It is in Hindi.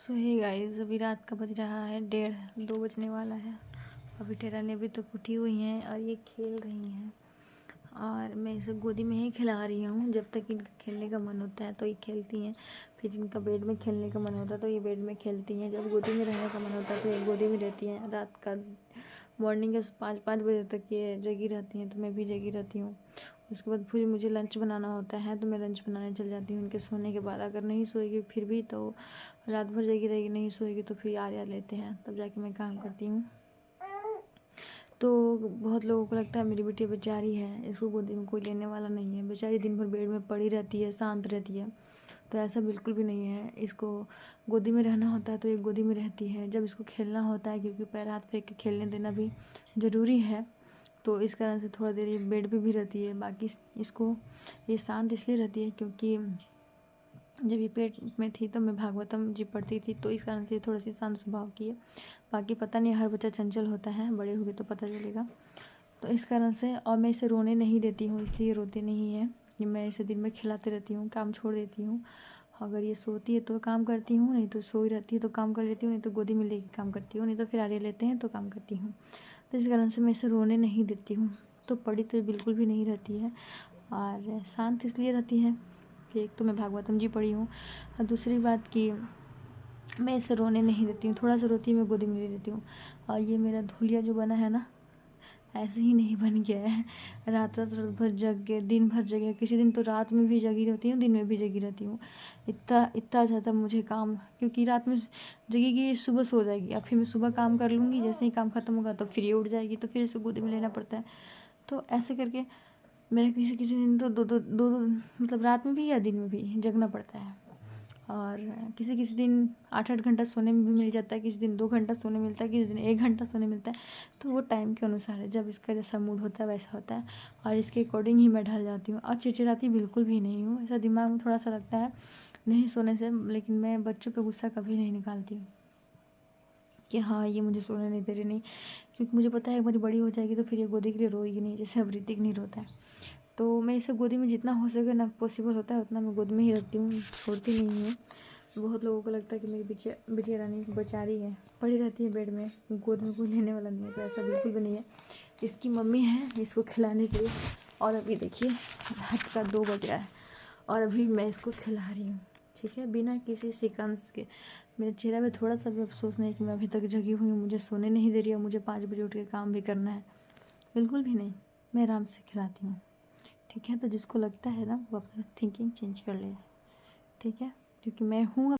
सो हे गाइस, अभी रात का बज रहा है 1:30, 2 बजने वाला है। अभी टेरानी अभी तक उठी हुई हैं और ये खेल रही हैं और मैं इसे गोदी में ही खिला रही हूँ। जब तक इनका खेलने का मन होता है तो ये खेलती हैं, फिर इनका बेड में खेलने का मन होता है तो ये बेड में खेलती हैं। जब गोदी में रहने का मन होता है तो ये गोदी में रहती हैं। रात का मॉर्निंग के 5 बजे तक ये जगी रहती हैं, तो मैं भी जगी रहती हूँ। उसके बाद फिर मुझे लंच बनाना होता है तो मैं लंच बनाने चल जाती हूँ उनके सोने के बाद। अगर नहीं सोएगी फिर भी तो रात भर जगी रहेगी, नहीं सोएगी तो फिर आर्या लेते हैं, तब जाके मैं काम करती हूँ। तो बहुत लोगों को लगता है मेरी बेटी बेचारी है, इसको गोदी में कोई लेने वाला नहीं है, बेचारी दिन भर बेड में पड़ी रहती है, शांत रहती है। तो ऐसा बिल्कुल भी नहीं है। इसको गोदी में रहना होता है तो ये गोदी में रहती है। जब इसको खेलना होता है, क्योंकि पैर हाथ फेंक के खेलने देना भी ज़रूरी है, तो इस कारण से थोड़ा देर ये बेड पे भी रहती है। बाकी इसको ये शांत इसलिए रहती है क्योंकि जब ये पेट में थी तो मैं भागवतम जी पढ़ती थी, तो इस कारण से थोड़ी सी शांत स्वभाव की है। बाकी पता नहीं, हर बच्चा चंचल होता है, बड़े होंगे तो पता चलेगा। तो इस कारण से, और मैं इसे रोने नहीं देती हूँ, इसलिए रोती नहीं है कि मैं इसे दिन में खिलाते रहती हूँ, काम छोड़ देती हूँ। अगर ये सोती है तो काम करती हूँ, नहीं तो सोई रहती है तो काम कर लेती हूँ, नहीं तो गोदी में लेके काम करती हूँ, नहीं तो फिर आर्य लेते हैं तो काम करती हूँ। तो इस कारण से मैं इसे रोने नहीं देती हूँ। तो पड़ी तो बिल्कुल भी नहीं रहती है और शांत इसलिए रहती है कि एक तो मैं भागवतम जी पढ़ी हूँ और दूसरी बात कि मैं इसे रोने नहीं देती हूँ। थोड़ा सा रोती है मैं गोदी में ले लेती हूँ। और ये मेरा धुलिया जो बना है ना, ऐसे ही नहीं बन गया है। रात रात रात भर जग के, दिन भर जगे, किसी दिन तो रात में भी जगी रहती हूँ, दिन में भी जगी रहती हूँ। इतना इतना ज़्यादा मुझे काम, क्योंकि रात में जगेगी, सुबह सो जाएगी, अब फिर मैं सुबह काम कर लूँगी, जैसे ही काम ख़त्म होगा तो फिर ये उठ जाएगी, तो फिर इसे गोदी में लेना पड़ता है। तो ऐसे करके मेरा किसी किसी दिन तो दो मतलब रात में भी या दिन में भी जगना पड़ता है। और किसी किसी दिन 8-8 घंटा सोने में भी मिल जाता है, किसी दिन 2 घंटा सोने मिलता है, किसी दिन 1 घंटा सोने मिलता है। तो वो टाइम के अनुसार है, जब इसका जैसा मूड होता है वैसा होता है और इसके अकॉर्डिंग ही मैं ढल जाती हूँ। और चिड़चिड़ाती बिल्कुल भी नहीं हूँ। ऐसा दिमाग में थोड़ा सा लगता है नहीं सोने से, लेकिन मैं बच्चों पे गुस्सा कभी नहीं निकालती हूँ कि हाँ ये मुझे सोने नहीं दे रही, नहीं, क्योंकि मुझे पता है एक बारी बड़ी हो जाएगी तो फिर ये गोदी के लिए रोएगी नहीं, जैसे अब ऋतिक नहीं रोता है। तो मैं इसे गोदी में जितना हो सके ना, पॉसिबल होता है उतना मैं गोद में ही रखती हूँ, छोड़ती नहीं हूँ। बहुत लोगों को लगता है कि मेरी बिटिया रानी बेचारी है, पड़ी रहती है बेड में, गोद में कोई लेने वाला नहीं है। तो ऐसा बिल्कुल भी नहीं है। इसकी मम्मी है इसको खिलाने के लिए। और अभी देखिए रात का 2 बज रहा है और अभी मैं इसको खिला रही हूँ, ठीक है, बिना किसी सिकंस के। मेरे चेहरे में थोड़ा सा भी अफसोस नहीं कि मैं अभी तक जगी हुई हूँ, मुझे सोने नहीं दे रही है, मुझे 5 बजे उठ के काम भी करना है, बिल्कुल भी नहीं। मैं आराम से खिलाती हूँ, ठीक है। तो जिसको लगता है ना वो अपना थिंकिंग चेंज कर ले, ठीक है, क्योंकि मैं हूँ